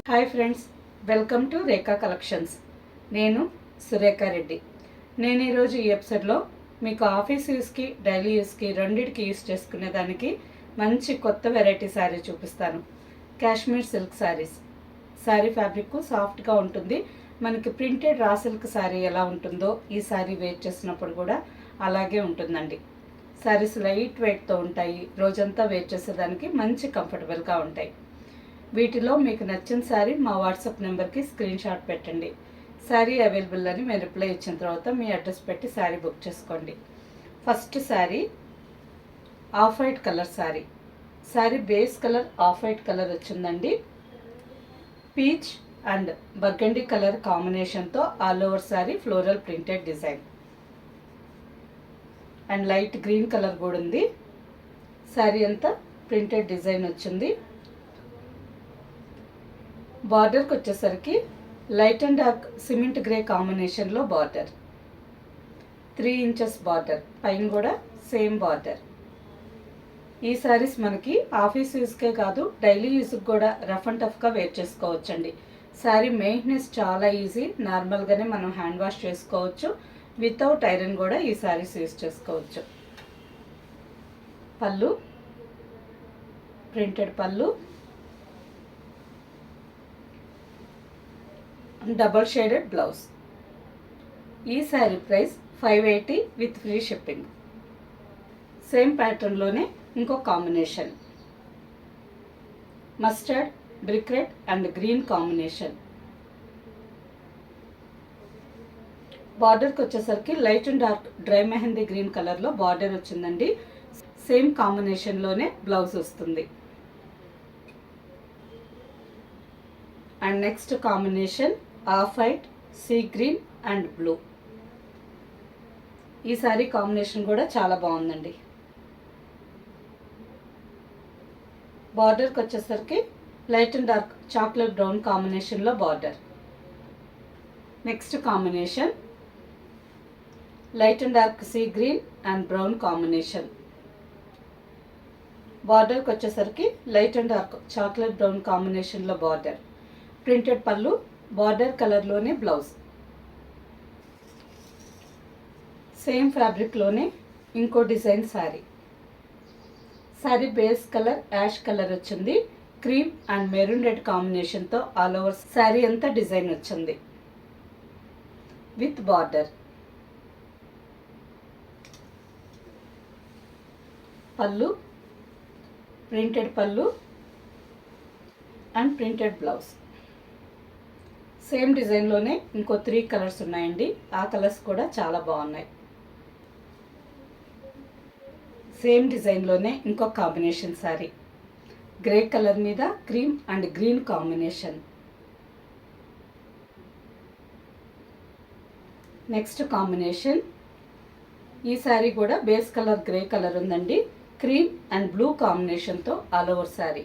Hi friends, welcome to Rekha collections. నేను సురేఖ రెడ్డి. నేను ఈరోజు ఈ ఎపిసోడ్లో మీకు ఆఫీస్ యూస్కి, డైలీ యూస్కి రెండింటికి యూస్ చేసుకునేదానికి మంచి కొత్త వెరైటీ శారీ చూపిస్తాను. కాశ్మీర్ సిల్క్ శారీస్. శారీ ఫ్యాబ్రిక్ సాఫ్ట్గా ఉంటుంది. మనకి ప్రింటెడ్ రా సిల్క్ శారీ ఎలా ఉంటుందో ఈ శారీ వేర్ చేసినప్పుడు కూడా అలాగే ఉంటుందండి. శారీస్ లైట్ వెయిట్తో ఉంటాయి. రోజంతా వేర్ చేసేదానికి మంచి కంఫర్టబుల్గా ఉంటాయి. వీటిలో మీకు నచ్చిన శారీ మా వాట్సాప్ నెంబర్కి స్క్రీన్ షాట్ పెట్టండి. శారీ అవైలబుల్ అని మేము రిప్లై ఇచ్చిన తర్వాత మీ అడ్రస్ పెట్టి శారీ బుక్ చేసుకోండి. First sari off white colour sari. Sari base colour off white colour వచ్చిందండి. పీచ్ అండ్ బర్గండీ కలర్ కాంబినేషన్తో all over sari floral printed design and light green colour కూడా ఉంది. శారీ అంతా ప్రింటెడ్ డిజైన్ వచ్చింది. బార్డర్కి వచ్చేసరికి light and dark cement grey కాంబినేషన్లో బార్డర్, 3 ఇంచెస్ బార్డర్, పైన కూడా సేమ్ బార్డర్. ఈ శారీస్ మనకి ఆఫీస్ యూస్కే కాదు డైలీ యూస్కి కూడా రఫ్ అండ్ టఫ్గా వేర్ చేసుకోవచ్చండి. శారీ మెయింటెనెన్స్ చాలా ఈజీ. నార్మల్గానే మనం హ్యాండ్ వాష్ చేసుకోవచ్చు. వితౌట్ ఐరన్ కూడా ఈ శారీస్ యూస్ చేసుకోవచ్చు. పళ్ళు, ప్రింటెడ్ పళ్ళు, డబల్ షేడెడ్ బ్లౌజ్. ఈ sari price 580 with free shipping. Same ప్యాటర్న్లోనే ఇంకో combination mustard, brick red and green combination. బార్డర్కి వచ్చేసరికి light and dark dry mehndi green కలర్లో బార్డర్ వచ్చిందండి. సేమ్ కాంబినేషన్లోనే బ్లౌజ్ వస్తుంది. And next combination of white, sea green and blue. ఈ శారీ కాంబినేషన్ కూడా చాలా బాగుందండి. బార్డర్కి వచ్చేసరికి light and dark chocolate brown కాంబినేషన్లో border. Next combination light and dark sea green and brown combination. బార్డర్కి వచ్చేసరికి light and dark chocolate brown కాంబినేషన్లో బార్డర్. ప్రింటెడ్ పళ్ళు, బార్డర్ కలర్లోనే బ్లౌజ్. సేమ్ ఫ్యాబ్రిక్లోనే ఇంకో design sari. Sari base colour ash colour వచ్చింది. Cream and maroon red కాంబినేషన్తో ఆల్ ఓవర్ శారీ అంతా డిజైన్ వచ్చింది విత్ బార్డర్. పళ్ళు, ప్రింటెడ్ పళ్ళు అండ్ ప్రింటెడ్ బ్లౌజ్. సేమ్ డిజైన్లోనే ఇంకో 3 కలర్స్ ఉన్నాయండి. ఆ కలర్స్ కూడా చాలా బాగున్నాయి. సేమ్ డిజైన్లోనే ఇంకో కాంబినేషన్ శారీ. గ్రే కలర్ మీద cream and green combination. Next combination. ఈ శారీ కూడా బేస్ కలర్ గ్రే కలర్ ఉందండి. క్రీమ్ అండ్ బ్లూ కాంబినేషన్తో all over sari.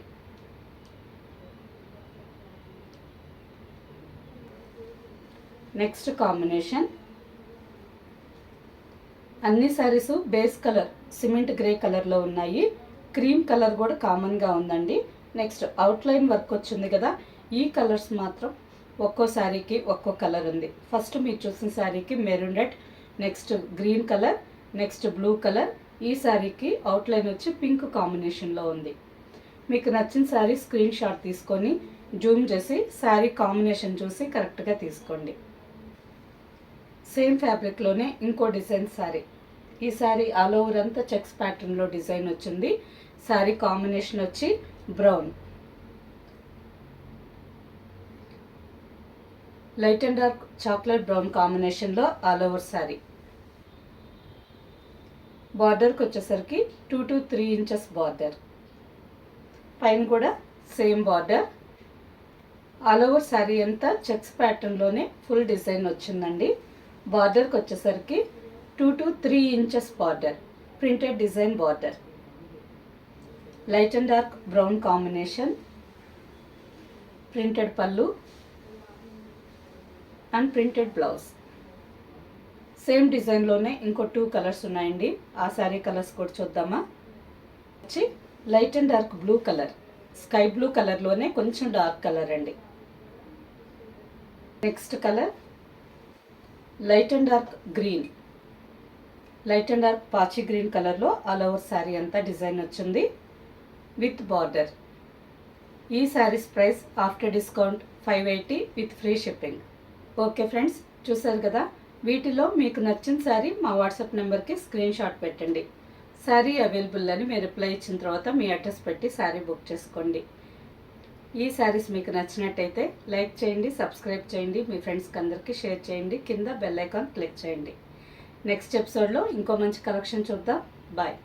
Next combination. అన్ని saris base colour cement grey కలర్లో ఉన్నాయి. క్రీమ్ కలర్ కూడా కామన్గా ఉందండి. నెక్స్ట్ అవుట్లైన్ వర్క్ వచ్చింది కదా, ఈ కలర్స్ మాత్రం ఒక్కో శారీకి ఒక్కో కలర్ ఉంది. ఫస్ట్ మీరు చూసిన శారీకి maroon red, next green colour, next blue colour. ఈ శారీకి అవుట్లైన్ వచ్చి పింక్ కాంబినేషన్లో ఉంది. మీకు నచ్చిన శారీ స్క్రీన్ షాట్ తీసుకొని జూమ్ చేసి శారీ కాంబినేషన్ చూసి కరెక్ట్గా తీసుకోండి. సేమ్ ఫ్యాబ్రిక్లోనే ఇంకో డిజైన్ శారీ. ఈ శారీ ఆల్ ఓవర్ అంతా చెక్స్ ప్యాటర్న్లో డిజైన్ వచ్చింది. శారీ కాంబినేషన్ వచ్చి brown, light and dark chocolate brown కాంబినేషన్లో ఆల్ ఓవర్ శారీ. బార్డర్కి వచ్చేసరికి 2 to 3 ఇంచెస్ బార్డర్, పైన కూడా same border. All over sari అంతా చెక్స్ ప్యాటర్న్లోనే ఫుల్ డిజైన్ వచ్చిందండి. బార్డర్కి వచ్చేసరికి 2 to 3 inches border, printed design border. Light and dark brown combination, printed పళ్ళు అండ్ ప్రింటెడ్ బ్లౌజ్. సేమ్ డిజైన్లోనే ఇంకో 2 కలర్స్ ఉన్నాయండి. ఆ శారీ కలర్స్ కూడా చూద్దామా. వచ్చి light and dark blue colour, sky blue కలర్లోనే కొంచెం డార్క్ కలర్ అండి. Next colour light and dark green, light and dark పాచి గ్రీన్ కలర్లో ఆల్ ఓవర్ శారీ అంతా డిజైన్ వచ్చింది విత్ బార్డర్. ఈ saris price after discount 580 with free shipping. Okay friends, చూసారు కదా, వీటిలో మీకు నచ్చిన శారీ మా వాట్సాప్ నెంబర్కి స్క్రీన్ షాట్ పెట్టండి. శారీ అవైలబుల్ అని మీరు రిప్లై ఇచ్చిన తర్వాత మీ అడ్రస్ పెట్టి శారీ బుక్ చేసుకోండి. ఈ శారీస్ మీకు నచ్చినట్టయితే లైక్ చేయండి, సబ్స్క్రైబ్ చేయండి, మీ ఫ్రెండ్స్కి అందరికీ షేర్ చేయండి, కింద బెల్ ఐకాన్ క్లిక్ చేయండి. నెక్స్ట్ ఎపిసోడ్లో ఇంకో మంచి కలెక్షన్ చూద్దాం. బాయ్.